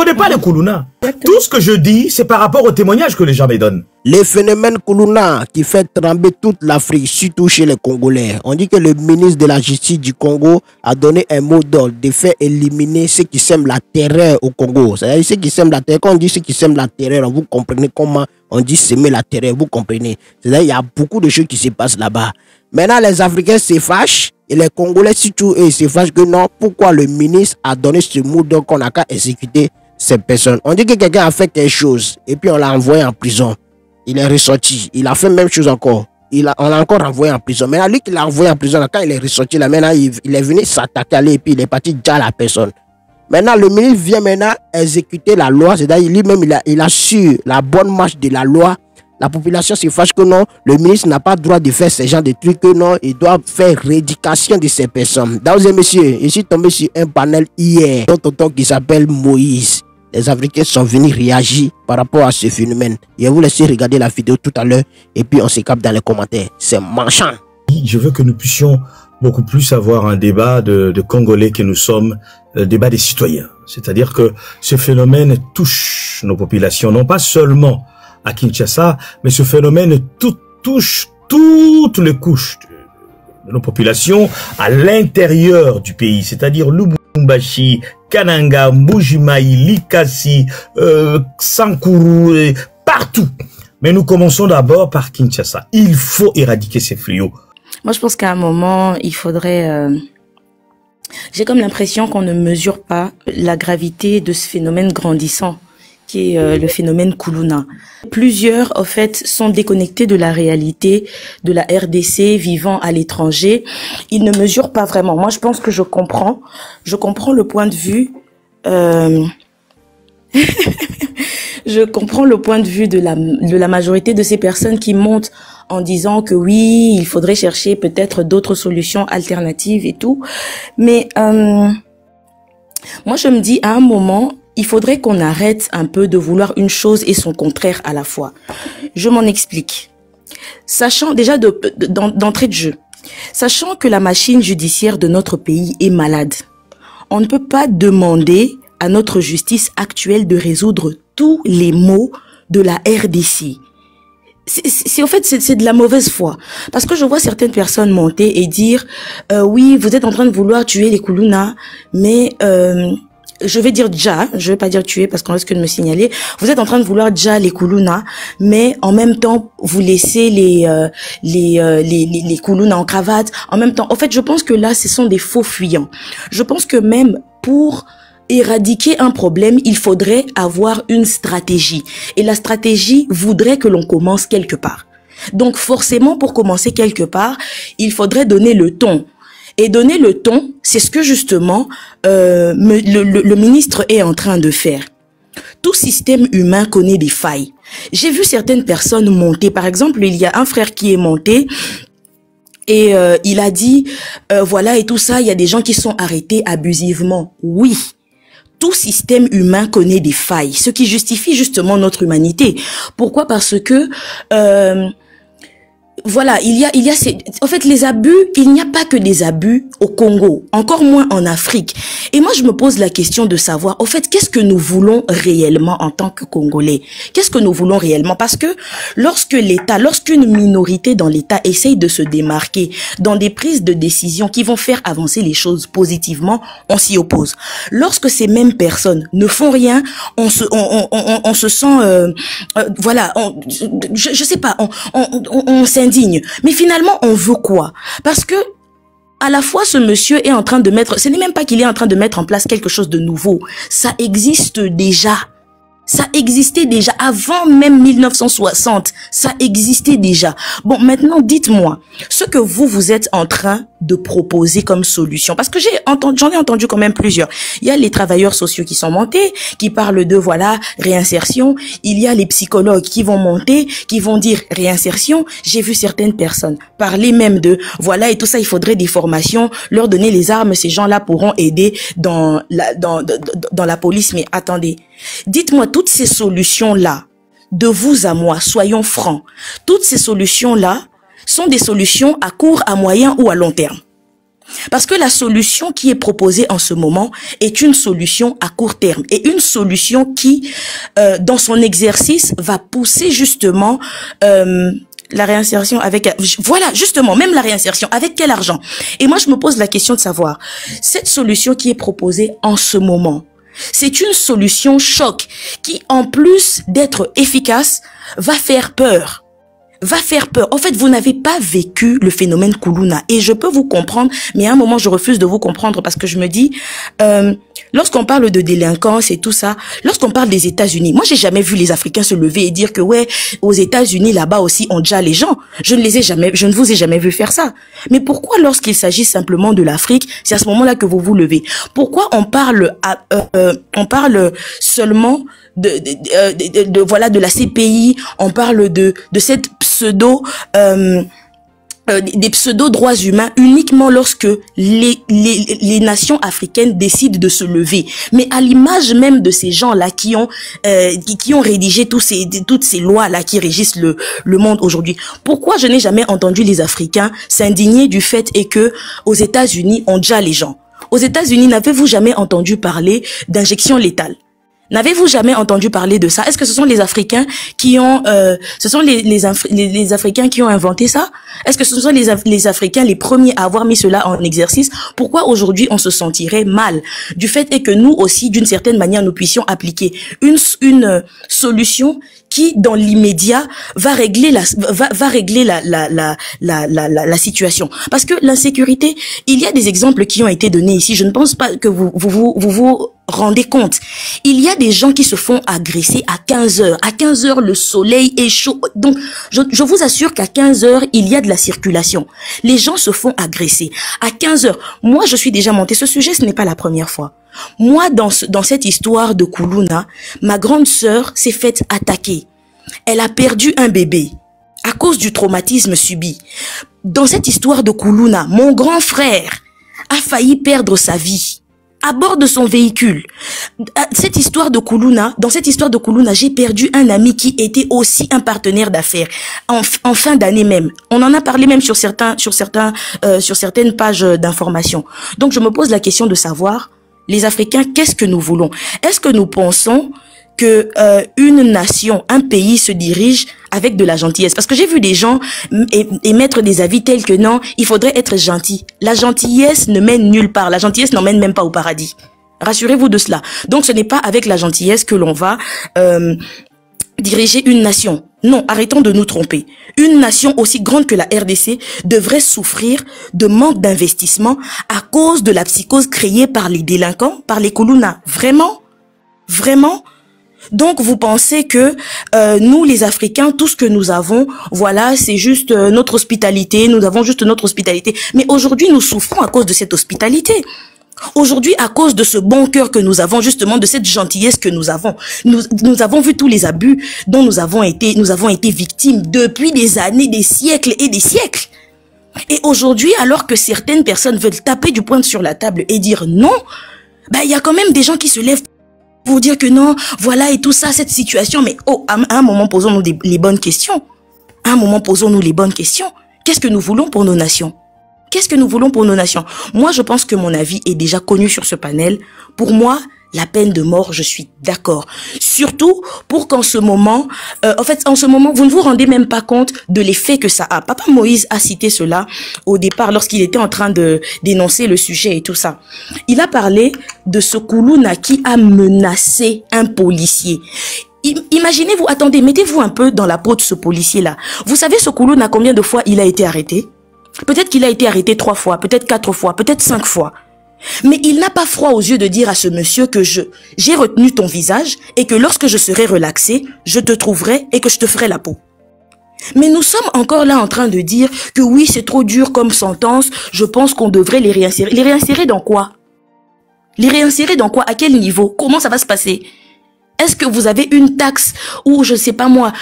connais pas les Koulouna. Tout ce que je dis, c'est par rapport au témoignage que les gens me donnent. Le phénomène Koulouna qui fait trembler toute l'Afrique, surtout chez les Congolais. On dit que le ministre de la Justice du Congo a donné un mot d'ordre de faire éliminer ceux qui sèment la terreur au Congo. C'est-à-dire ceux qui sèment la terreur. Quand on dit ceux qui sèment la terreur, vous comprenez comment on dit semer la terreur, vous comprenez. C'est-à-dire il y a beaucoup de choses qui se passent là-bas. Maintenant, les Africains se fâchent et les Congolais, surtout, eux, se fâchent que non, pourquoi le ministre a donné ce mot d'ordre qu'on n'a qu'à exécuter ces personnes. On dit que quelqu'un a fait quelque chose et puis on l'a envoyé en prison. Il est ressorti. Il a fait la même chose encore. On l'a encore envoyé en prison. Maintenant, lui qui l'a envoyé en prison, quand il est ressorti, là, maintenant, il est venu s'attaquer à lui et puis il est parti déjà à la personne. Maintenant, le ministre vient maintenant exécuter la loi. C'est-à-dire, lui-même, il assure la bonne marche de la loi. La population se fâche que non, le ministre n'a pas le droit de faire ce genre de trucs, que non, il doit faire rééducation de ces personnes. Dames et messieurs, je suis tombé sur un panel hier, d'un tonton qui s'appelle Moïse. Les Africains sont venus réagir par rapport à ce phénomène. Je vais vous laisser regarder la vidéo tout à l'heure et puis on se capte dans les commentaires. C'est marchand. Je veux que nous puissions beaucoup plus avoir un débat de Congolais que nous sommes, le débat des citoyens. C'est-à-dire que ce phénomène touche nos populations, non pas seulement à Kinshasa, mais ce phénomène touche toutes les couches de nos populations à l'intérieur du pays, c'est-à-dire Lubumbashi, Kananga, Mbujimaï, Likasi, Sankuru, partout. Mais nous commençons d'abord par Kinshasa. Il faut éradiquer ces fléaux. Moi, je pense qu'à un moment, il faudrait... J'ai comme l'impression qu'on ne mesure pas la gravité de ce phénomène grandissant, qui est le phénomène Koulouna. Plusieurs, en fait, sont déconnectés de la réalité de la RDC, vivant à l'étranger. Ils ne mesurent pas vraiment. Moi, je pense que je comprends le point de vue... je comprends le point de vue de la majorité de ces personnes qui montent en disant que oui, il faudrait chercher peut-être d'autres solutions alternatives et tout. Mais moi, je me dis, à un moment... il faudrait qu'on arrête un peu de vouloir une chose et son contraire à la fois. Je m'en explique. Sachant déjà d'entrée de jeu, sachant que la machine judiciaire de notre pays est malade, on ne peut pas demander à notre justice actuelle de résoudre tous les maux de la RDC. En fait, c'est de la mauvaise foi. Parce que je vois certaines personnes monter et dire oui, vous êtes en train de vouloir tuer les Koulouna, mais... je vais dire déjà, je vais pas dire tuer parce qu'on risque de me signaler. Vous êtes en train de vouloir déjà les Koulouna, mais en même temps vous laissez les Koulouna en cravate. En même temps, en fait, je pense que là, ce sont des faux fuyants. Je pense que même pour éradiquer un problème, il faudrait avoir une stratégie. Et la stratégie voudrait que l'on commence quelque part. Donc forcément, pour commencer quelque part, il faudrait donner le ton. Et donner le ton, c'est ce que justement le ministre est en train de faire. Tout système humain connaît des failles. J'ai vu certaines personnes monter. Par exemple, il y a un frère qui est monté et il a dit, voilà et tout ça, il y a des gens qui sont arrêtés abusivement. Oui. Tout système humain connaît des failles, ce qui justifie justement notre humanité. Pourquoi? Parce que... voilà, en fait, les abus, il n'y a pas que des abus au Congo, encore moins en Afrique. Et moi, je me pose la question de savoir, au fait, qu'est-ce que nous voulons réellement en tant que Congolais? Qu'est-ce que nous voulons réellement? Parce que lorsqu'une minorité dans l'État essaye de se démarquer dans des prises de décision qui vont faire avancer les choses positivement, on s'y oppose. Lorsque ces mêmes personnes ne font rien, on se sent, voilà, je sais pas, on s'indigne. Mais finalement, on veut quoi? Parce que à la fois, ce monsieur est en train de mettre... Ce n'est même pas qu'il est en train de mettre en place quelque chose de nouveau. Ça existe déjà. Ça existait déjà avant même 1960. Ça existait déjà. Bon, maintenant, dites-moi ce que vous êtes en train de proposer comme solution. Parce que j'en ai entendu quand même plusieurs. Il y a les travailleurs sociaux qui sont montés, qui parlent de, voilà, réinsertion. Il y a les psychologues qui vont monter, qui vont dire réinsertion. J'ai vu certaines personnes parler même de, voilà, et tout ça, il faudrait des formations, leur donner les armes. Ces gens-là pourront aider dans la police. Mais attendez. Dites-moi, toutes ces solutions-là, de vous à moi, soyons francs, toutes ces solutions-là sont des solutions à court, à moyen ou à long terme. Parce que la solution qui est proposée en ce moment est une solution à court terme et une solution qui, dans son exercice, va pousser justement la réinsertion avec... Voilà, justement, même la réinsertion. Avec quel argent? Et moi, je me pose la question de savoir, cette solution qui est proposée en ce moment, c'est une solution choc qui, en plus d'être efficace, va faire peur. En fait, vous n'avez pas vécu le phénomène Kuluna et je peux vous comprendre, mais à un moment, je refuse de vous comprendre parce que je me dis, lorsqu'on parle de délinquance et tout ça, lorsqu'on parle des États-Unis, moi, j'ai jamais vu les Africains se lever et dire que ouais, aux États-Unis, là-bas aussi, on déjà les gens. Je ne vous ai jamais vu faire ça. Mais pourquoi, lorsqu'il s'agit simplement de l'Afrique, c'est à ce moment-là que vous vous levez? Pourquoi on parle seulement voilà, de la CPI, on parle de cette des pseudo-droits humains uniquement lorsque les nations africaines décident de se lever. Mais à l'image même de ces gens-là qui ont rédigé toutes ces lois-là qui régissent le monde aujourd'hui. Pourquoi je n'ai jamais entendu les Africains s'indigner du fait et que aux États-Unis, on déjà les gens? Aux États-Unis, n'avez-vous jamais entendu parler d'injection létale? N'avez-vous jamais entendu parler de ça? Est-ce que ce sont les Africains qui ont, les Africains qui ont inventé ça? Est-ce que ce sont les Africains les premiers à avoir mis cela en exercice? Pourquoi aujourd'hui on se sentirait mal du fait est que nous aussi, d'une certaine manière, nous puissions appliquer une solution qui, dans l'immédiat, va régler la situation. Parce que l'insécurité, il y a des exemples qui ont été donnés ici. Je ne pense pas que vous rendez compte. Il y a des gens qui se font agresser à 15 heures. À 15 heures, le soleil est chaud. Donc, je vous assure qu'à 15 heures, il y a de la circulation. Les gens se font agresser. À 15 heures, moi, je suis déjà montée. Ce sujet, ce n'est pas la première fois. Moi, dans cette histoire de Kuluna, ma grande sœur s'est faite attaquer. Elle a perdu un bébé à cause du traumatisme subi. Dans cette histoire de Kuluna, mon grand frère a failli perdre sa vie à bord de son véhicule. Dans cette histoire de Kuluna, j'ai perdu un ami qui était aussi un partenaire d'affaires en fin d'année même. On en a parlé même sur certaines pages d'information. Donc je me pose la question de savoir, les Africains, qu'est-ce que nous voulons? Est-ce que nous pensons que une nation, un pays se dirige avec de la gentillesse? Parce que j'ai vu des gens émettre des avis tels que non, il faudrait être gentil. La gentillesse ne mène nulle part. La gentillesse n'emmène même pas au paradis. Rassurez-vous de cela. Donc ce n'est pas avec la gentillesse que l'on va diriger une nation. Non, arrêtons de nous tromper. Une nation aussi grande que la RDC devrait souffrir de manque d'investissement à cause de la psychose créée par les délinquants, par les Kuluna. Vraiment? Vraiment? Donc vous pensez que nous les Africains, tout ce que nous avons, voilà, c'est juste notre hospitalité, nous avons juste notre hospitalité. Mais aujourd'hui, nous souffrons à cause de cette hospitalité. Aujourd'hui, à cause de ce bon cœur que nous avons, justement, de cette gentillesse que nous avons, nous avons vu tous les abus dont nous avons été victimes depuis des années, des siècles et des siècles. Et aujourd'hui, alors que certaines personnes veulent taper du poing sur la table et dire non, ben, il y a quand même des gens qui se lèvent pour dire que non, voilà et tout ça, cette situation. Mais oh, à un moment, posons-nous les bonnes questions. À un moment, posons-nous les bonnes questions. Qu'est-ce que nous voulons pour nos nations? Qu'est-ce que nous voulons pour nos nations? Moi, je pense que mon avis est déjà connu sur ce panel. Pour moi, la peine de mort, je suis d'accord. Surtout pour qu'en ce moment, en ce moment, vous ne vous rendez même pas compte de l'effet que ça a. Papa Moïse a cité cela au départ lorsqu'il était en train de dénoncer le sujet et tout ça. Il a parlé de ce Kuluna qui a menacé un policier. Imaginez-vous, attendez, mettez-vous un peu dans la peau de ce policier-là. Vous savez ce Kuluna combien de fois il a été arrêté? Peut-être qu'il a été arrêté 3 fois, peut-être 4 fois, peut-être 5 fois. Mais il n'a pas froid aux yeux de dire à ce monsieur que j'ai retenu ton visage et que lorsque je serai relaxé, je te trouverai et que je te ferai la peau. Mais nous sommes encore là en train de dire que oui, c'est trop dur comme sentence, je pense qu'on devrait les réinsérer. Les réinsérer dans quoi? Les réinsérer dans quoi? À quel niveau? Comment ça va se passer? Est-ce que vous avez une taxe ou je sais pas moi,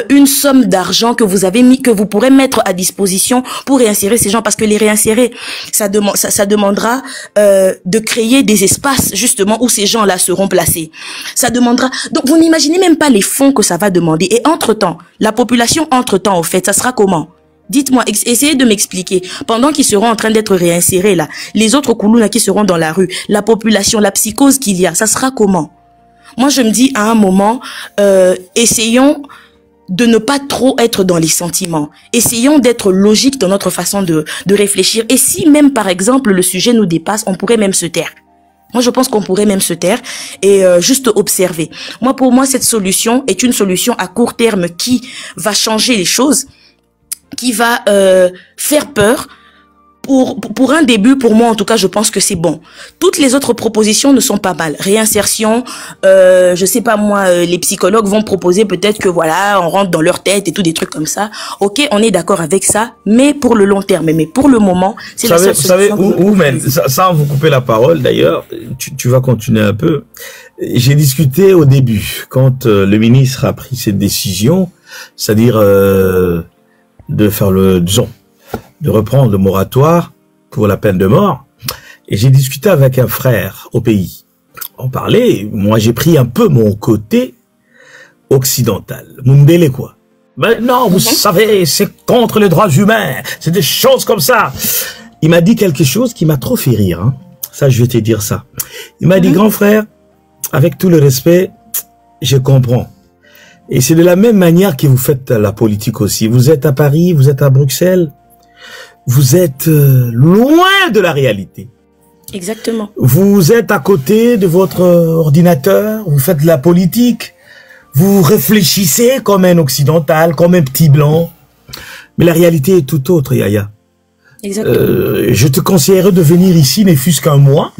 une somme d'argent que vous avez mis, que vous pourrez mettre à disposition pour réinsérer ces gens? Parce que les réinsérer, ça demandera de créer des espaces justement où ces gens-là seront placés. Ça demandera. Donc vous n'imaginez même pas les fonds que ça va demander. Et entre-temps, la population entre-temps au fait, ça sera comment? Dites-moi, essayez de m'expliquer. Pendant qu'ils seront en train d'être réinsérés là, les autres Koulouna qui seront dans la rue, la population, la psychose qu'il y a, ça sera comment? Moi, je me dis à un moment, essayons de ne pas trop être dans les sentiments. Essayons d'être logiques dans notre façon de réfléchir. Et si même, par exemple, le sujet nous dépasse, on pourrait même se taire. Moi, je pense qu'on pourrait même se taire et juste observer. Moi, pour moi, cette solution est une solution à court terme qui va changer les choses, qui va faire peur. Pour un début, pour moi en tout cas, je pense que c'est bon. Toutes les autres propositions ne sont pas mal. Réinsertion, je sais pas moi, les psychologues vont proposer peut-être que voilà, on rentre dans leur tête et tout des trucs comme ça. Ok, on est d'accord avec ça, mais pour le long terme. Mais pour le moment, c'est la seule solution. Vous savez, mais sans vous couper la parole d'ailleurs, tu vas continuer un peu. J'ai discuté au début, quand le ministre a pris cette décision, c'est-à-dire de faire de reprendre le moratoire pour la peine de mort. Et j'ai discuté avec un frère au pays. On parlait, moi j'ai pris un peu mon côté occidental. Mundele quoi. Ben non, vous savez, c'est contre les droits humains. C'est des choses comme ça. Il m'a dit quelque chose qui m'a trop fait rire. Hein. Ça, je vais te dire ça. Il m'a dit, grand frère, avec tout le respect, je comprends. Et c'est de la même manière que vous faites la politique aussi. Vous êtes à Paris, vous êtes à Bruxelles. Vous êtes loin de la réalité. Exactement. Vous êtes à côté de votre ordinateur, vous faites de la politique, vous réfléchissez comme un occidental, comme un petit blanc. Mais la réalité est tout autre, Yaya. Exactement. Je te conseillerais de venir ici, ne fût-ce qu'un mois.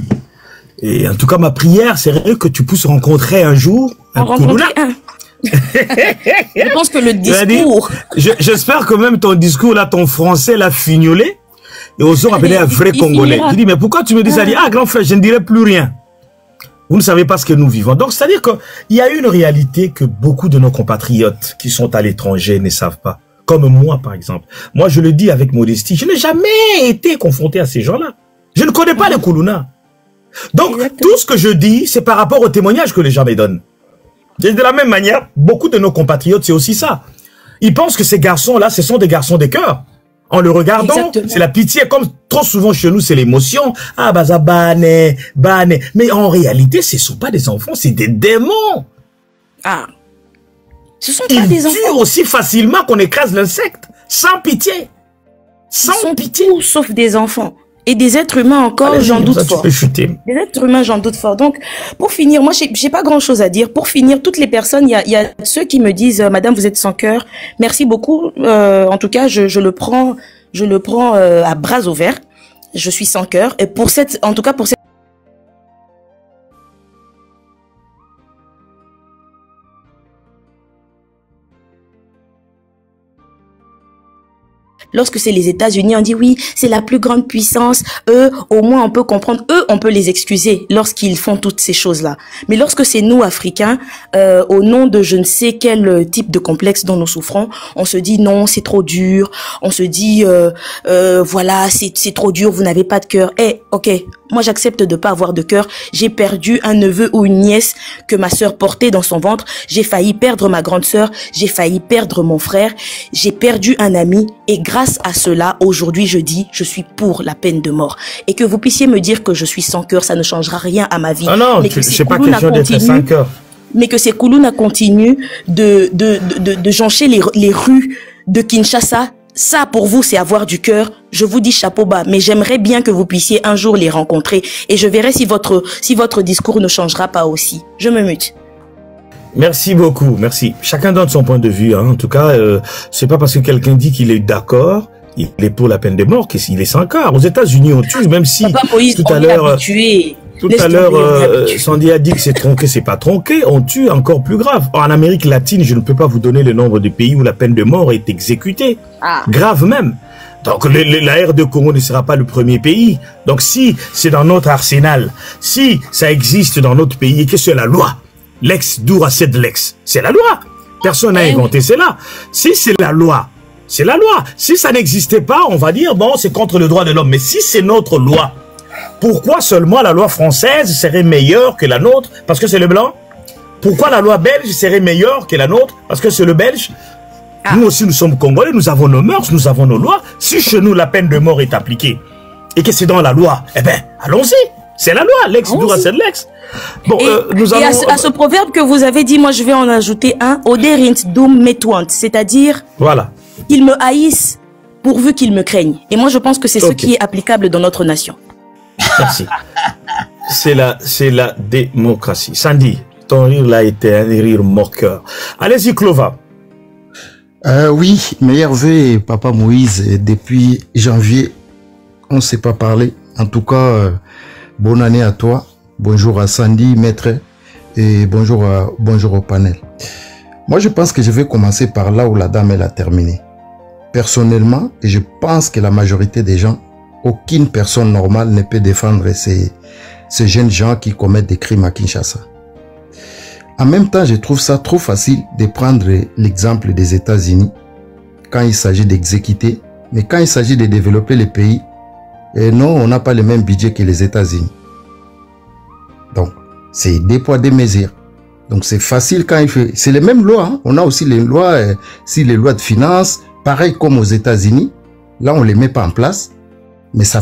Et en tout cas, ma prière serait que tu puisses rencontrer un jour un Koulouna. Je pense que le discours... J'espère que même ton discours, là, ton français l'a fignolé. Et aux autres appelé un vrai Congolais. Je dis, mais pourquoi tu me dis ça? Il dit, ah, grand frère, je ne dirai plus rien. Vous ne savez pas ce que nous vivons. Donc, c'est-à-dire qu'il y a une réalité que beaucoup de nos compatriotes qui sont à l'étranger ne savent pas. Comme moi, par exemple. Moi, je le dis avec modestie, je n'ai jamais été confronté à ces gens-là. Je ne connais pas les Koulouna. Donc, tout ce que je dis, c'est par rapport au témoignage que les gens me donnent. Et de la même manière, beaucoup de nos compatriotes, c'est aussi ça. Ils pensent que ces garçons-là, ce sont des garçons de cœur. En le regardant, c'est la pitié. Comme trop souvent chez nous, c'est l'émotion. Ah, bah, ça, bané. Mais en réalité, ce ne sont pas des enfants, c'est des démons. Ah. Ce sont pas des enfants. Ils tuent aussi facilement qu'on écrase l'insecte. Sans pitié. Sans pitié. Tout sauf des enfants. Et des êtres humains encore, j'en doute fort. Des êtres humains, j'en doute fort. Donc, pour finir, moi, j'ai pas grand chose à dire. Pour finir, toutes les personnes, il y a ceux qui me disent, Madame, vous êtes sans cœur. Merci beaucoup. En tout cas, je le prends à bras ouverts. Je suis sans cœur. Et pour en tout cas, pour cette lorsque c'est les États-Unis, on dit oui, c'est la plus grande puissance. Eux, au moins, on peut comprendre. Eux, on peut les excuser lorsqu'ils font toutes ces choses-là. Mais lorsque c'est nous, Africains, au nom de je ne sais quel type de complexe dont nous souffrons, on se dit non, c'est trop dur. On se dit voilà, c'est trop dur, vous n'avez pas de cœur. Ok, moi j'accepte de pas avoir de cœur. J'ai perdu un neveu ou une nièce que ma sœur portait dans son ventre. J'ai failli perdre ma grande sœur. J'ai failli perdre mon frère. J'ai perdu un ami. Et grâce à cela, aujourd'hui, je dis, je suis pour la peine de mort. Et que vous puissiez me dire que je suis sans cœur, ça ne changera rien à ma vie. Ah non, c'est pas question d'être sans cœur. Mais que ces Koulouna continuent de joncher les rues de Kinshasa. Ça, pour vous, c'est avoir du cœur. Je vous dis chapeau bas, mais j'aimerais bien que vous puissiez un jour les rencontrer. Et je verrai si votre discours ne changera pas aussi. Je me mute. Merci beaucoup, merci. Chacun donne son point de vue. Hein. En tout cas, c'est pas parce que quelqu'un dit qu'il est d'accord, il est pour la peine de mort, qu'il est sans cœur. Aux États-Unis, on tue, même si tout à l'heure, Sandy a dit que c'est tronqué, c'est pas tronqué. On tue encore plus grave. En Amérique latine, je ne peux pas vous donner le nombre de pays où la peine de mort est exécutée. Grave même. Donc la RD Congo ne sera pas le premier pays. Donc si c'est dans notre arsenal, si ça existe dans notre pays et que c'est la loi, l'ex dura c'est de l'ex. C'est la loi. Personne n'a inventé cela. Si c'est la loi, c'est la loi. Si ça n'existait pas, on va dire, bon, c'est contre le droit de l'homme. Mais si c'est notre loi, pourquoi seulement la loi française serait meilleure que la nôtre parce que c'est le blanc? Pourquoi la loi belge serait meilleure que la nôtre parce que c'est le belge? Nous aussi, nous sommes Congolais, nous avons nos mœurs, nous avons nos lois. Si chez nous, la peine de mort est appliquée et que c'est dans la loi, eh bien, allons-y. C'est la loi, l'ex dura c'est l'ex. Bon, nous avons... à ce proverbe que vous avez dit, moi je vais en ajouter un, Oderint dum metwant, c'est-à-dire, voilà. Ils me haïssent pourvu qu'ils me craignent. Et moi je pense que c'est ce qui est applicable dans notre nation. Merci. C'est la démocratie. Sandy, ton rire là était un rire moqueur. Allez-y, Clova. Oui, meilleur vœu, Papa Moïse. Depuis janvier, on ne s'est pas parlé. En tout cas, bonne année à toi. Bonjour à Sandy, maître. Et bonjour au panel. Moi, je pense que je vais commencer par là où la dame elle a terminé. Personnellement, et je pense que la majorité des gens, aucune personne normale ne peut défendre ces jeunes gens qui commettent des crimes à Kinshasa. En même temps, je trouve ça trop facile de prendre l'exemple des États-Unis quand il s'agit d'exécuter, mais quand il s'agit de développer les pays, et non, on n'a pas le même budget que les États-Unis. Donc, c'est des poids, des mesures. Donc, c'est facile quand il fait... C'est les mêmes lois. Hein? On a aussi les lois, les lois de finances, pareil comme aux États-Unis. Là, on les met pas en place. Mais ça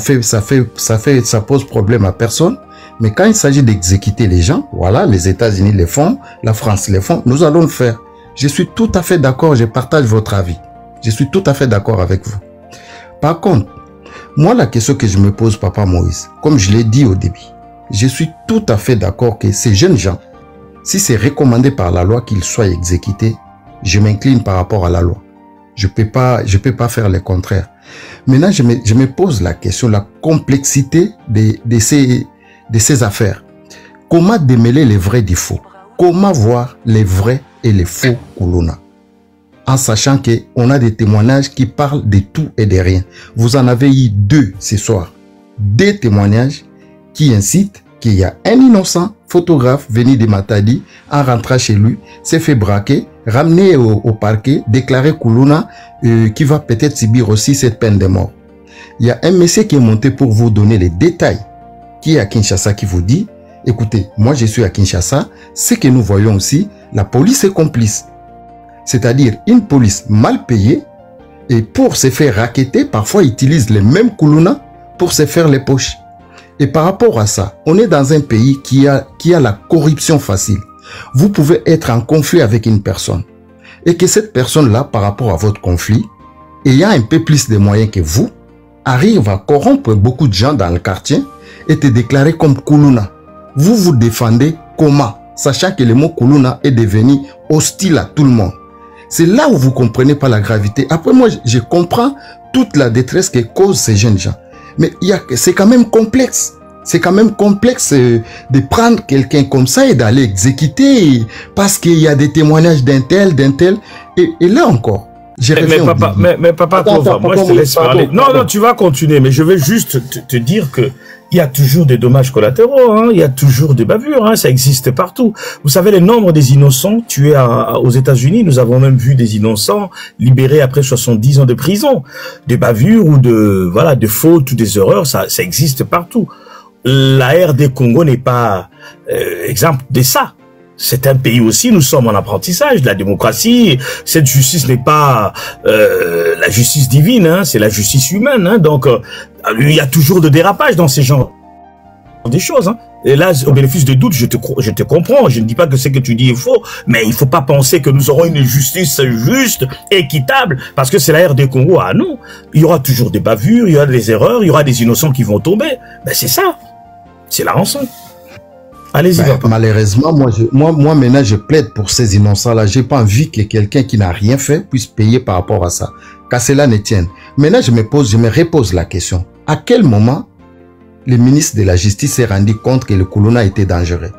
pose problème à personne. Mais quand il s'agit d'exécuter les gens, voilà, les États-Unis les font, la France les font, nous allons le faire. Je suis tout à fait d'accord, je partage votre avis. Je suis tout à fait d'accord avec vous. Par contre, moi, la question que je me pose, Papa Moïse, comme je l'ai dit au début, je suis tout à fait d'accord que ces jeunes gens, si c'est recommandé par la loi qu'ils soient exécutés, je m'incline par rapport à la loi. Je peux pas faire le contraire. Maintenant, je me pose la question, la complexité de ces affaires. Comment démêler les vrais du faux? Comment voir les vrais et les faux Kuluna? En sachant qu'on a des témoignages qui parlent de tout et de rien. Vous en avez eu 2 ce soir. 2 témoignages qui incitent qu'il y a un innocent photographe venu de Matadi, en rentrant chez lui, s'est fait braquer, ramené au parquet, déclaré Kuluna, qui va peut-être subir aussi cette peine de mort. Il y a un monsieur qui est monté pour vous donner les détails, qui est à Kinshasa, qui vous dit, écoutez, moi je suis à Kinshasa, ce que nous voyons aussi, la police est complice. C'est-à-dire une police mal payée, et pour se faire racketter, parfois utilise les mêmes Kuluna pour se faire les poches. Et par rapport à ça, on est dans un pays qui a la corruption facile. Vous pouvez être en conflit avec une personne. Et que cette personne-là, par rapport à votre conflit, ayant un peu plus de moyens que vous, arrive à corrompre beaucoup de gens dans le quartier et te déclarer comme Kuluna. Vous vous défendez comment? Sachant que le mot Kuluna est devenu hostile à tout le monde. C'est là où vous comprenez pas la gravité. Après, moi, je comprends toute la détresse que causent ces jeunes gens. Mais c'est quand même complexe. C'est quand même complexe de prendre quelqu'un comme ça et d'aller exécuter parce qu'il y a des témoignages d'un tel. Et là encore, mais papa, moi je te laisse parler. Non, tu vas continuer, mais je vais juste te dire que il y a toujours des dommages collatéraux, hein, il y a toujours des bavures, hein, ça existe partout. Vous savez, le nombre des innocents tués aux États-Unis, nous avons même vu des innocents libérés après 70 ans de prison. Des bavures ou de fautes ou des erreurs, ça existe partout. La RD Congo n'est pas exemple de ça. C'est un pays aussi, nous sommes en apprentissage de la démocratie. Cette justice n'est pas la justice divine, hein, c'est la justice humaine. Hein, donc, il y a toujours de dérapage dans ces genres des choses. Hein. Et là, au bénéfice des doutes, je te comprends. Je ne dis pas que ce que tu dis est faux, mais il ne faut pas penser que nous aurons une justice juste, équitable, parce que c'est la RD Congo à nous. Il y aura toujours des bavures, il y aura des erreurs, il y aura des innocents qui vont tomber. Ben, c'est ça. C'est la rançon. Allez-y, papa. Malheureusement, moi maintenant, je plaide pour ces innocents-là. J'ai pas envie que quelqu'un qui n'a rien fait puisse payer par rapport à ça. Qu'à cela ne tienne. Maintenant, je me repose la question. À quel moment le ministre de la Justice s'est rendu compte que le Kuluna était dangereux?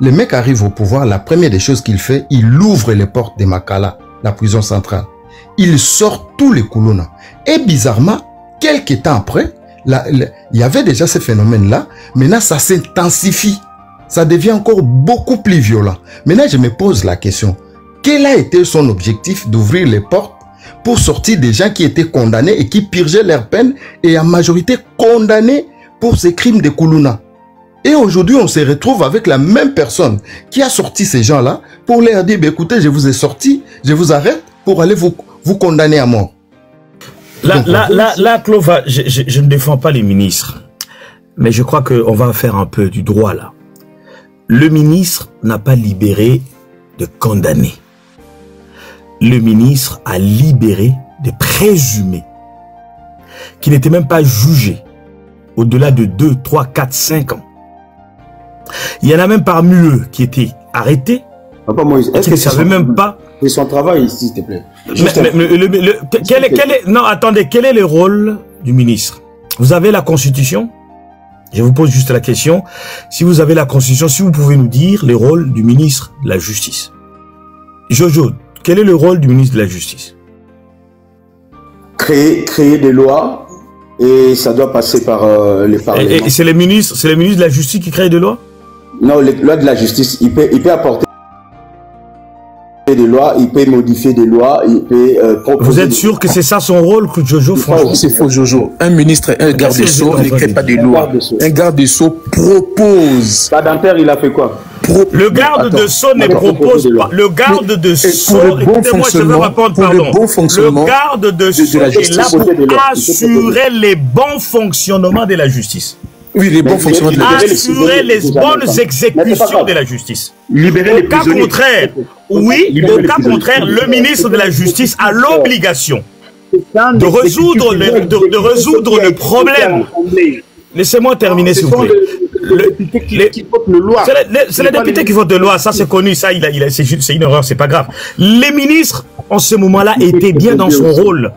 Le mec arrive au pouvoir, la première des choses qu'il fait, il ouvre les portes de Makala, la prison centrale. Il sort tous les Kuluna. Et bizarrement, quelques temps après, il y avait déjà ce phénomène-là. Maintenant, ça s'intensifie. Ça devient encore beaucoup plus violent. Maintenant, je me pose la question. Quel a été son objectif d'ouvrir les portes pour sortir des gens qui étaient condamnés et qui purgeaient leur peine et en majorité condamnés pour ces crimes de Kuluna? Et aujourd'hui, on se retrouve avec la même personne qui a sorti ces gens-là pour leur dire, écoutez, je vous ai sorti, je vous arrête pour aller vous vous condamnez à mort. Là, Clova, je ne défends pas les ministres, mais je crois qu'on va faire un peu du droit là. Le ministre n'a pas libéré de condamnés. Le ministre a libéré des présumés qui n'étaient même pas jugés au-delà de 2, 3, 4, 5 ans. Il y en a même parmi eux qui étaient arrêtés. Papa Moïse, est-ce que ne savaient même pas. C'est son travail, s'il te plaît. Non, attendez, quel est le rôle du ministre? Vous avez la Constitution? Je vous pose juste la question. Si vous avez la Constitution, si vous pouvez nous dire le rôle du ministre de la Justice. Jojo, quel est le rôle du ministre de la Justice? Créer des lois et ça doit passer par les parlements. Et c'est le ministre de la Justice qui crée des lois? Non, les lois de la justice, il peut apporter des lois, il peut modifier des lois, il peut proposer. Vous êtes sûr que c'est ça son rôle, Jojo? Franchement, c'est faux, Jojo. Un ministre, un garde des Sceaux ne crée pas des lois. Un garde des Sceaux propose. Badinter, il a fait quoi? Le garde de Sceaux ne propose pas. Le garde de Sceaux, écoutez-moi, je vais répondre, pardon. Le garde de Sceaux est là pour assurer les bons fonctionnements de la justice. Oui, les bons fonctionnements de la justice. Assurer les bonnes exécutions de la justice. Libérer les prisonniers. Au cas contraire, oui, au cas contraire, le ministre de la Justice a l'obligation de résoudre le problème. Laissez-moi terminer, s'il vous plaît. C'est les députés qui votent de loi, ça c'est connu, ça c'est une erreur, c'est pas grave. Les ministres, en ce moment-là, étaient bien dans son rôle.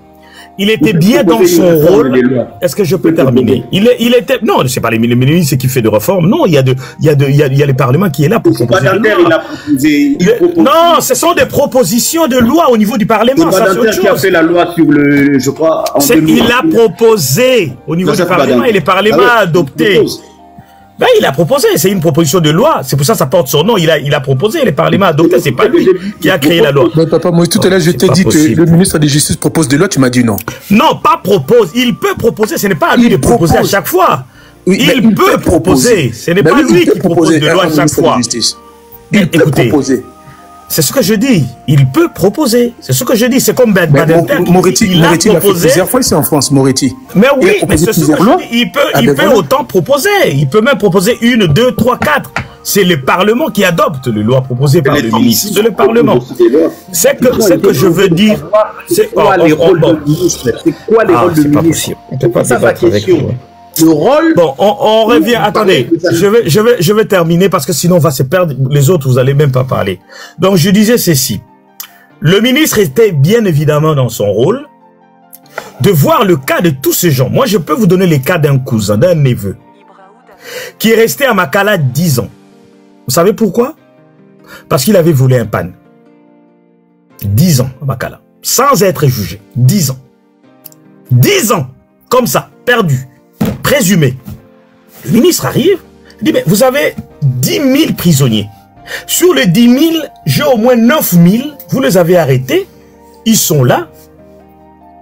Il était bien dans son rôle. Est-ce que je peux terminer? Il était, non, c'est pas les ministres qui fait de réformes. Non, il y a le Parlement qui est là pour proposer des lois. Non, ce sont des propositions de loi au niveau du Parlement. Ça, c'est autre chose. Qui a fait la loi sur le, je crois, il a proposé au niveau du Parlement et le Parlement a adopté. Ben, il a proposé, c'est une proposition de loi, c'est pour ça que ça porte son nom, il a proposé, le Parlement a adopté, c'est pas lui qui a créé la loi. Mais papa, moi tout à l'heure je t'ai dit que le ministre de la Justice propose des lois, tu m'as dit non. Non, pas propose, il peut proposer, ce n'est pas à lui de proposer à chaque fois. Oui, il peut proposer, ce n'est pas lui qui propose des lois à chaque fois. Écoutez, c'est ce que je dis, il peut proposer, c'est ce que je dis, c'est comme Badinter. Moretti, il a fait plusieurs fois ici en France, Moretti. Mais oui, mais c'est ce que je dis, il peut autant proposer, il peut même proposer 1, 2, 3, 4. C'est le Parlement qui adopte les lois proposées par le ministre. C'est le Parlement. C'est que je veux dire. C'est quoi les rôles du ministre? C'est quoi les rôles du ministre? C'est ça ma question. Le rôle. Bon, on revient. Attendez, je vais terminer parce que sinon on va se perdre. Les autres, vous allez même pas parler. Donc, je disais ceci. Le ministre était bien évidemment dans son rôle de voir le cas de tous ces gens. Moi, je peux vous donner les cas d'un cousin, d'un neveu, qui est resté à Makala 10 ans. Vous savez pourquoi? Parce qu'il avait volé un pan. 10 ans à Makala, sans être jugé. 10 ans. 10 ans, comme ça, perdu. Présumé. Le ministre arrive, il dit, mais vous avez 10 000 prisonniers. Sur les 10 000, j'ai au moins 9 000, vous les avez arrêtés, ils sont là,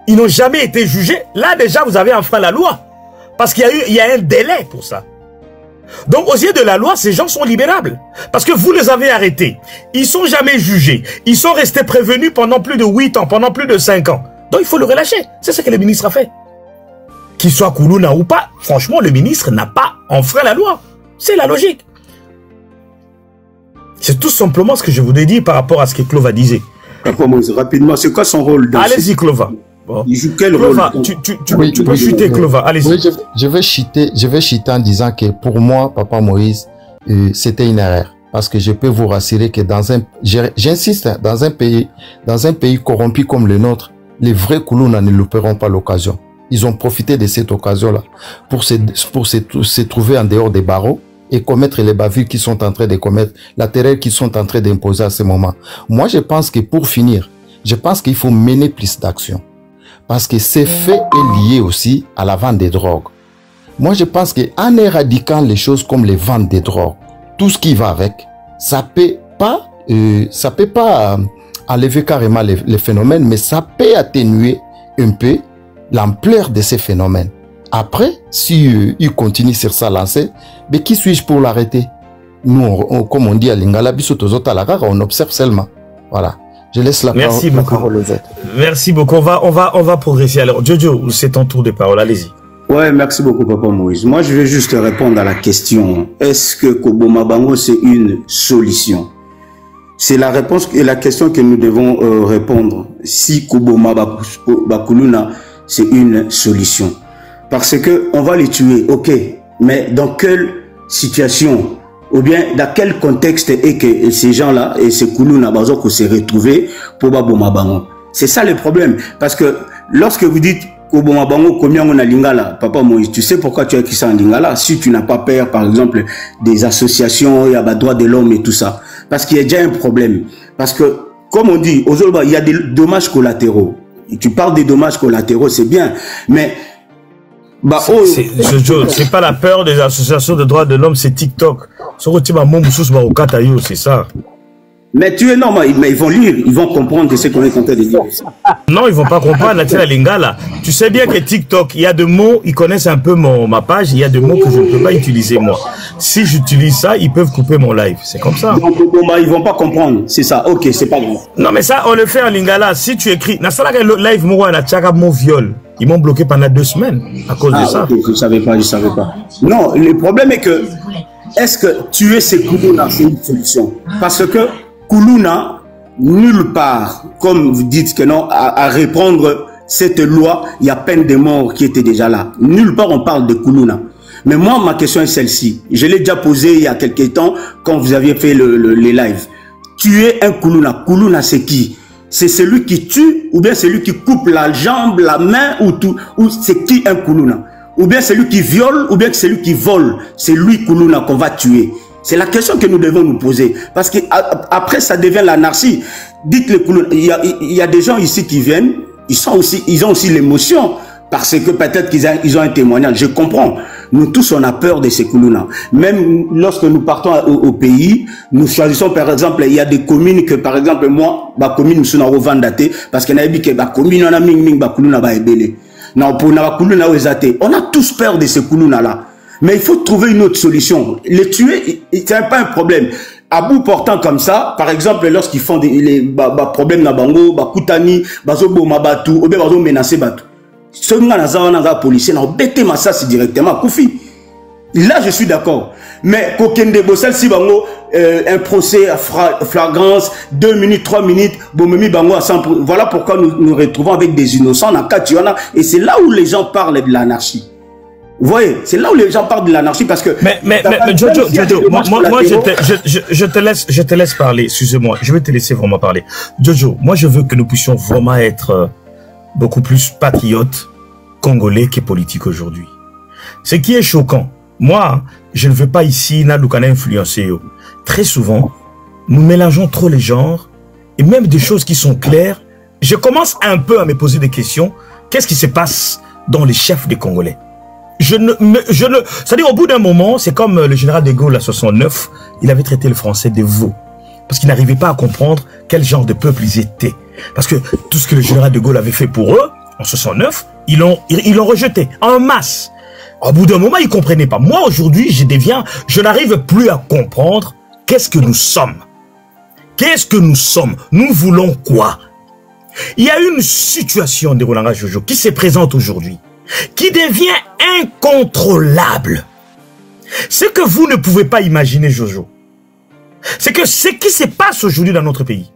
ils n'ont jamais été jugés. Là déjà, vous avez enfreint la loi, parce qu'il y a un délai pour ça. Donc aux yeux de la loi, ces gens sont libérables, parce que vous les avez arrêtés, ils ne sont jamais jugés, ils sont restés prévenus pendant plus de 8 ans, pendant plus de 5 ans. Donc il faut le relâcher, c'est ce que le ministre a fait. Qu'il soit Koulouna ou pas, franchement, le ministre n'a pas enfreint la loi. C'est la logique. C'est tout simplement ce que je voulais dire par rapport à ce que Clova disait. Rapidement, c'est quoi son rôle dans Allez-y, Clova. Bon. Il joue quel Clova, rôle tu peux chuter, Clova. Allez-y. Oui, je vais chuter en disant que pour moi, Papa Moïse, c'était une erreur. Parce que je peux vous rassurer que j'insiste, dans un pays corrompu comme le nôtre, les vrais Koulouna ne louperont pas l'occasion. Ils ont profité de cette occasion-là pour se trouver en dehors des barreaux et commettre les bavures qu'ils sont en train de commettre, la terreur qu'ils sont en train d'imposer à ce moment. Moi, je pense que pour finir, je pense qu'il faut mener plus d'actions. Parce que ces faits est lié aussi à la vente des drogues. Moi, je pense qu'en éradiquant les choses comme les ventes des drogues, tout ce qui va avec, ça peut pas enlever carrément les phénomènes, mais ça peut atténuer un peu l'ampleur de ces phénomènes. Après, si il continue sur sa lancée, mais qui suis-je pour l'arrêter? Nous, comme on dit à Lingala, on observe seulement. Voilà. Je laisse la parole aux autres. Merci beaucoup. On va progresser. Alors, Jojo, c'est ton tour de parole. Allez-y. Ouais, merci beaucoup, Papa Moïse. Moi, je vais juste répondre à la question. Est-ce que Koboma Bango, c'est une solution? C'est la réponse et la question que nous devons répondre. Si Koboma Bakuluna, c'est une solution. Parce que on va les tuer, ok. Mais dans quelle situation? Ou bien dans quel contexte est que ces gens-là et ces Kuluna Bazoko se retrouvent pour Baboma Bango? C'est ça le problème. Parce que lorsque vous dites Koboma Bango, combien on a Lingala, Papa Moïse, tu sais pourquoi tu as écrit ça en Lingala? Si tu n'as pas peur, par exemple, des associations, il y a les droits de l'homme et tout ça. Parce qu'il y a déjà un problème. Parce que, comme on dit, aux autres, il y a des dommages collatéraux. Et tu parles des dommages collatéraux, c'est bien. Mais c'est pas la peur des associations de droits de l'homme, c'est TikTok. C'est ça. Mais tu es normal, mais ils vont lire, ils vont comprendre ce qu'on est en train de dire. Non, ils vont pas comprendre la lingala. Tu sais bien que TikTok, il y a des mots, ils connaissent un peu ma page, il y a des mots que je ne peux pas utiliser moi. Si j'utilise ça, ils peuvent couper mon live. C'est comme ça. Donc, ils vont pas comprendre. C'est ça. Ok, c'est pas grave. Non, mais ça, on le fait en lingala. Si tu écris, le live, moi, mon viol. Ils m'ont bloqué pendant 2 semaines à cause de ça. Okay, je savais pas. Non, le problème est que, est-ce que tuer ces Kuluna, c'est une solution? Parce que Kuluna, nulle part, comme vous dites que non, à reprendre cette loi, il y a peine de mort qui était déjà là. Nulle part on parle de Kuluna. Mais moi, ma question est celle-ci. Je l'ai déjà posée il y a quelques temps quand vous aviez fait les lives. Tuer un Kuluna. Kuluna, c'est qui? C'est celui qui tue ou bien celui qui coupe la jambe, la main ou tout. Ou c'est qui un Kuluna? Ou bien celui qui viole ou bien celui qui vole. C'est lui Kuluna qu'on va tuer. C'est la question que nous devons nous poser. Parce qu'après, ça devient l'anarchie. Dites-le, il y a des gens ici qui viennent, ils ont aussi l'émotion. Parce que peut-être qu'ils ont un témoignage. Je comprends. Nous tous, on a peur de ces Kuluna. Même lorsque nous partons au pays, nous choisissons, par exemple, il y a des communes que, par exemple, moi, ma commune, nous sommes en revendaté, parce qu'il y a des communes, on a ming, Kuluna, non, pour na Kuluna, on a tous peur de ces Kuluna-là. Mais il faut trouver une autre solution. Les tuer, c'est pas un problème. À bout portant comme ça, par exemple, lorsqu'ils font des problèmes na bango, bakutani, bazobo mabatu, ou bien bazo menacer batu. Ce nga policier, na bête massas directement, koufi. Là, je suis d'accord. Mais kokende bossel si bango, un procès à flagrance, 2 minutes, 3 minutes, bomemi bango à 100%. Voilà pourquoi nous retrouvons avec des innocents na Kationa. Et c'est là où les gens parlent de l'anarchie. Vous voyez, c'est là où les gens parlent de l'anarchie parce que... Mais Jojo, moi je te laisse parler, excusez-moi, je vais te laisser vraiment parler. Jojo, moi je veux que nous puissions vraiment être beaucoup plus patriotes congolais que politiques aujourd'hui. Ce qui est choquant, moi, je ne veux pas ici, Nadoukana influencer. Très souvent, nous mélangeons trop les genres et même des choses qui sont claires. Je commence un peu à me poser des questions. Qu'est-ce qui se passe dans les chefs des Congolais? C'est-à-dire au bout d'un moment, c'est comme le général de Gaulle à 69, il avait traité le français de veau. Parce qu'il n'arrivait pas à comprendre quel genre de peuple ils étaient. Parce que tout ce que le général de Gaulle avait fait pour eux, en 69, ils l'ont rejeté en masse. Au bout d'un moment, ils ne comprenaient pas. Moi, aujourd'hui, je n'arrive plus à comprendre qu'est-ce que nous sommes. Qu'est-ce que nous sommes? Nous voulons quoi? Il y a une situation de Rolanga Jojo qui se présente aujourd'hui, qui devient incontrôlable. Ce que vous ne pouvez pas imaginer, Jojo, c'est que ce qui se passe aujourd'hui dans notre pays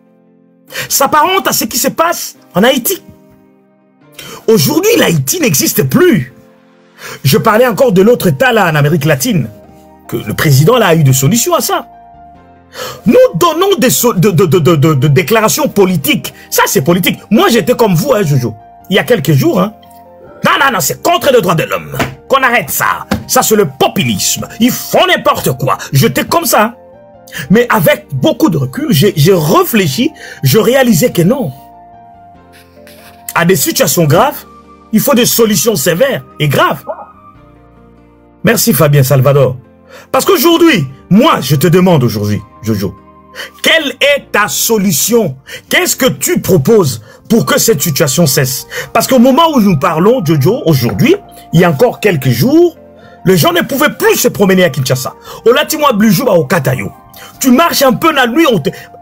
s'apparente à ce qui se passe en Haïti. Aujourd'hui, l'Haïti n'existe plus. Je parlais encore de l'autre État là en Amérique latine, que le président là a eu des solutions à ça. Nous donnons des déclarations politiques. Ça, c'est politique. Moi, j'étais comme vous, hein, Jojo. Il y a quelques jours, hein. Non, c'est contre les droits de l'homme. Qu'on arrête ça. Ça, c'est le populisme. Ils font n'importe quoi. J'étais comme ça. Mais avec beaucoup de recul, j'ai réfléchi. Je réalisais que non. À des situations graves, il faut des solutions sévères et graves. Merci Fabien Salvador. Parce qu'aujourd'hui, moi, je te demande aujourd'hui, Jojo, quelle est ta solution? Qu'est-ce que tu proposes pour que cette situation cesse? Parce qu'au moment où nous parlons, Jojo, aujourd'hui, il y a encore quelques jours, les gens ne pouvaient plus se promener à Kinshasa. Au Latimois Blujou, au Katayo. Tu marches un peu la nuit,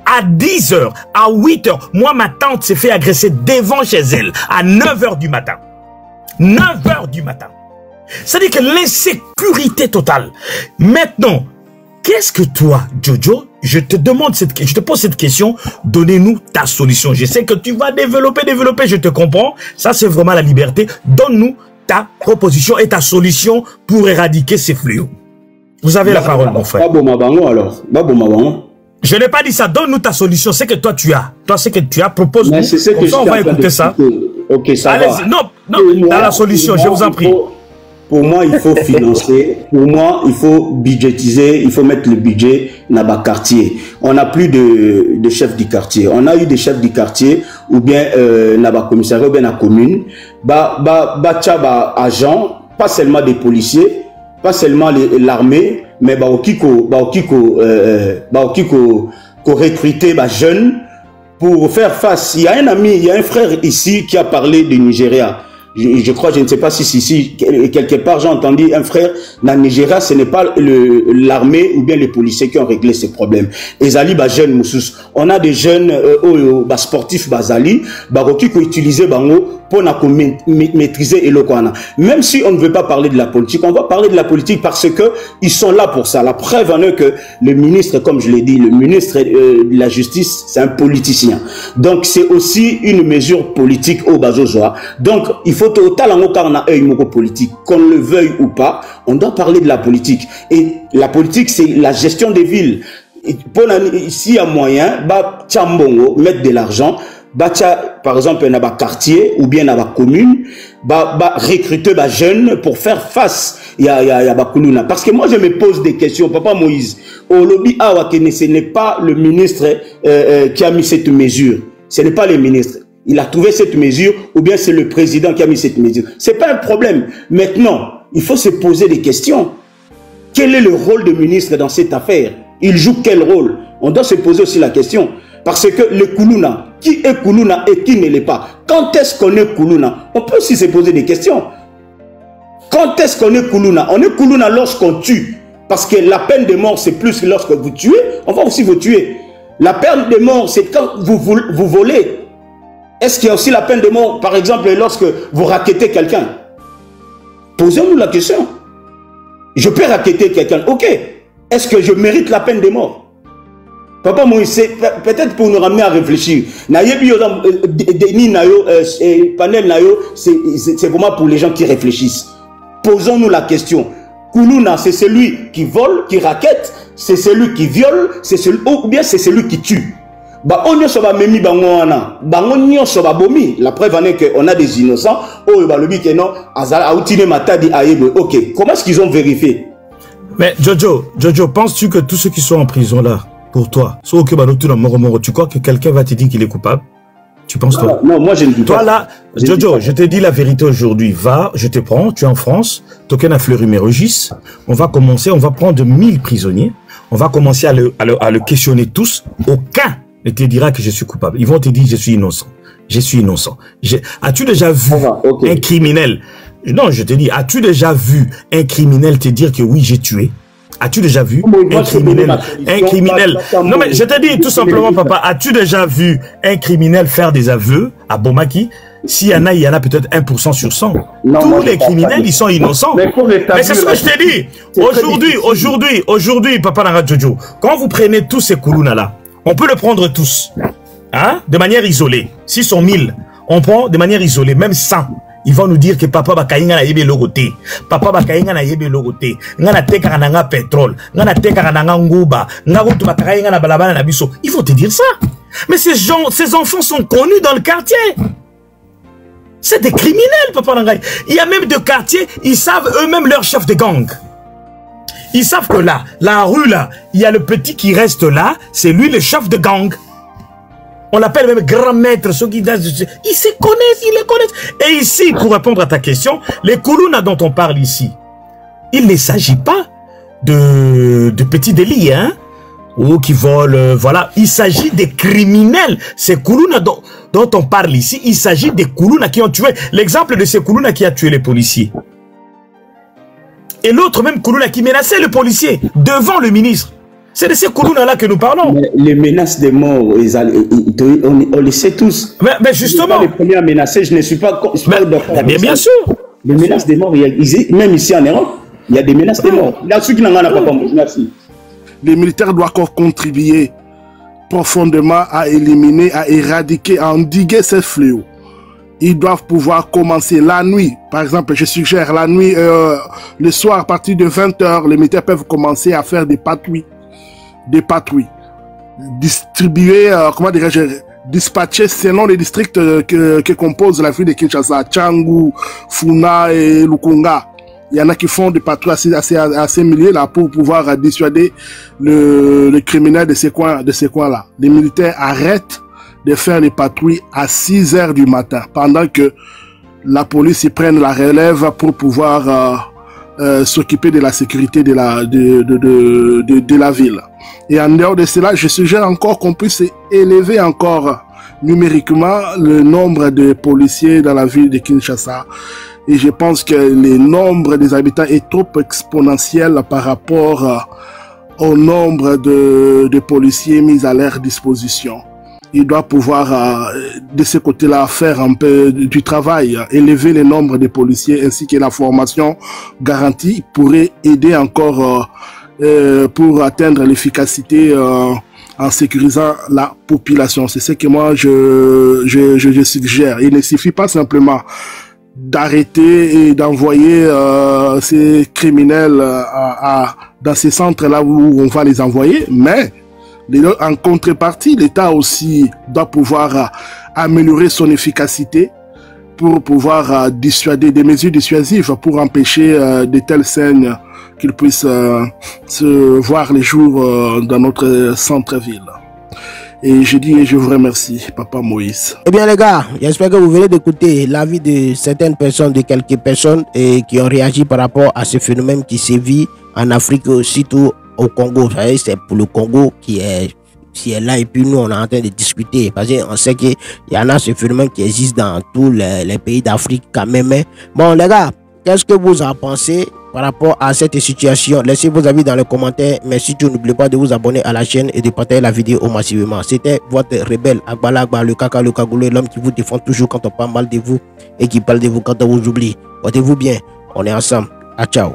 à 10 h, à 8 h, moi, ma tante s'est fait agresser devant chez elle, à 9 h du matin. 9 h du matin. C'est-à-dire que l'insécurité totale. Maintenant, qu'est-ce que toi, Jojo, je te pose cette question, donnez-nous ta solution. Je sais que tu vas développer, je te comprends. Ça, c'est vraiment la liberté. Donne-nous ta proposition et ta solution pour éradiquer ces fléaux. Vous avez la parole, mon frère. Je n'ai pas dit ça. Donne-nous ta solution. C'est que toi, tu as. Toi, c'est que tu as. Propose-nous. On va écouter ça. Ok, ça va. Non, dans la solution, je vous en prie. Pour moi, il faut financer. Pour moi, il faut budgétiser. Il faut mettre le budget dans le quartier. On n'a plus de chefs du quartier. On a eu des chefs du quartier ou bien dans le commissariat ou bien dans la commune. Agents, pas seulement des policiers, pas seulement l'armée, mais recruter jeunes pour faire face. Il y a un ami, il y a un frère ici qui a parlé du Nigeria. Je crois, je ne sais pas si quelque part j'ai entendu un frère dans le Nigeria, ce n'est pas l'armée ou bien les policiers qui ont réglé ces problèmes. Ezali jeunes Moussous, on a des jeunes sportifs Bazali, qui ont utilisé bango pour maîtriser Elokwana. Même si on ne veut pas parler de la politique, on va parler de la politique parce que ils sont là pour ça. La preuve en est que le ministre, comme je l'ai dit, le ministre de la Justice, c'est un politicien. Donc c'est aussi une mesure politique au Bazozoa. Donc il faut totalement politique, qu'on le veuille ou pas, on doit parler de la politique. Et la politique, c'est la gestion des villes. S'il y a moyen, mettre de l'argent, par exemple, dans un quartier ou bien dans la commune, recruter des jeunes pour faire face à Kuluna. Parce que moi, je me pose des questions, Papa Moïse. Au lobby Awakene, ce n'est pas le ministre qui a mis cette mesure. Ce n'est pas le ministre. Il a trouvé cette mesure, ou bien c'est le président qui a mis cette mesure. Ce n'est pas un problème. Maintenant, il faut se poser des questions. Quel est le rôle du ministre dans cette affaire? Il joue quel rôle? On doit se poser aussi la question. Parce que le Kuluna, qui est Kuluna et qui ne l'est pas? Quand est-ce qu'on est Kuluna? On peut aussi se poser des questions. Quand est-ce qu'on est Kuluna? On est Kuluna lorsqu'on tue. Parce que la peine de mort, c'est plus que lorsque vous tuez, on va aussi vous tuer. La peine de mort, c'est quand vous volez. Est-ce qu'il y a aussi la peine de mort, par exemple, lorsque vous rackettez quelqu'un? Posez-nous la question. Je peux racketter quelqu'un, ok. Est-ce que je mérite la peine de mort? Papa Moïse, c'est peut-être pour nous ramener à réfléchir. C'est vraiment pour les gens qui réfléchissent. Posons-nous la question. Kuluna, c'est celui qui vole, qui rackette, c'est celui qui viole, ou bien c'est celui qui tue. La preuve en est qu'on a des innocents. Ok, comment est-ce qu'ils ont vérifié? Mais Jojo, penses-tu que tous ceux qui sont en prison là, pour toi, tu crois que quelqu'un va te dire qu'il est coupable? Tu penses toi? Non, moi je ne dis pas. Toi là, Jojo, je te dis la vérité aujourd'hui. Va, je te prends, tu es en France, Token a Fleury-Mérogis. On va prendre 1000 prisonniers. On va commencer à le questionner tous. Aucun ne te dira que je suis coupable. Ils vont te dire je suis innocent. Je suis innocent. As-tu déjà vu un criminel? Non, je te dis, as-tu déjà vu un criminel te dire que oui, j'ai tué? As-tu déjà vu un criminel? Non, mais je te dis tout simplement, papa, as-tu déjà vu un criminel faire des aveux à Bomaki? S'il y en a, il y en a peut-être 1% sur 100. Tous les criminels, ils sont innocents. Mais c'est ce que je t'ai dit. Aujourd'hui, papa Nara Jojo, quand vous prenez tous ces Kuluna-là, on peut le prendre tous, hein, de manière isolée. S'ils sont 1000, on prend de manière isolée, même 100. Ils vont nous dire que papa bakainga na yebe logoté. Papa bakainga na yebe logoté. Ngana teka na nga pétrole. Ngana teka na nga nguba. Ngarutu bakainga na balabala na biso. Ils vont te dire ça. Mais ces enfants sont connus dans le quartier. C'est des criminels, papa Nangai. Il y a même de quartiers, ils savent eux-mêmes leur chef de gang. Ils savent que là, la rue là, il y a le petit qui reste là, c'est lui le chef de gang. On l'appelle même grand maître, ceux qui ils se connaissent, ils les connaissent. Et ici, pour répondre à ta question, les Kuluna dont on parle ici, il ne s'agit pas de petits délits, hein, ou qui volent, voilà. Il s'agit des criminels. Ces Kuluna dont on parle ici, il s'agit des Kuluna qui ont tué. L'exemple de ces Kuluna qui a tué les policiers. Et l'autre même Kuluna qui menaçait le policier devant le ministre. C'est de ces Koulouna-là que nous parlons. Mais les menaces de mort, on les sait tous. Mais justement. Les premiers à menacer, je ne suis pas d'accord. Bien sûr. Les menaces de mort, même ici en Europe, il y a des menaces de mort. Il y a ceux qui n'en ont pas. Merci. Les militaires doivent encore contribuer profondément à éliminer, à éradiquer, à endiguer ces fléaux. Ils doivent pouvoir commencer la nuit. Par exemple, je suggère la nuit, le soir, à partir de 20h, les militaires peuvent commencer à faire des patrouilles. Distribuer, dispatcher selon les districts que compose la ville de Kinshasa, Tchangou, Funa et Lukunga. Il y en a qui font des patrouilles assez milliers là pour pouvoir dissuader le criminel de ces coins-là. Les militaires arrêtent de faire les patrouilles à 6 heures du matin, pendant que la police y prenne la relève pour pouvoir s'occuper de la sécurité de la ville. Et en dehors de cela, je suggère encore qu'on puisse élever encore numériquement le nombre de policiers dans la ville de Kinshasa. Et je pense que le nombre des habitants est trop exponentiel par rapport au nombre de policiers mis à leur disposition. Il doit pouvoir, de ce côté-là, faire un peu du travail, élever le nombre de policiers ainsi que la formation garantie pourrait aider encore pour atteindre l'efficacité en sécurisant la population. C'est ce que moi je suggère. Il ne suffit pas simplement d'arrêter et d'envoyer ces criminels dans ces centres-là où on va les envoyer, mais en contrepartie, l'État aussi doit pouvoir améliorer son efficacité pour pouvoir dissuader des mesures dissuasives pour empêcher de telles scènes qu'ils puissent se voir les jours dans notre centre-ville. Et je vous remercie, Papa Moïse. Eh bien les gars, j'espère que vous venez d'écouter l'avis de certaines personnes, de quelques personnes qui ont réagi par rapport à ce phénomène qui sévit en Afrique, surtout au Congo. C'est pour le Congo qui est là et puis nous on est en train de discuter parce qu'on sait qu'il y en a ce phénomène qui existe dans tous les pays d'Afrique quand même. Bon les gars, qu'est-ce que vous en pensez par rapport à cette situation? Laissez vos avis dans les commentaires, mais surtout n'oubliez pas de vous abonner à la chaîne et de partager la vidéo au massivement. C'était votre rebelle Agbala Agba, le Kaka, le Kagoulé, l'homme qui vous défend toujours quand on parle mal de vous et qui parle de vous quand on vous oublie. Portez-vous bien, on est ensemble. À ciao.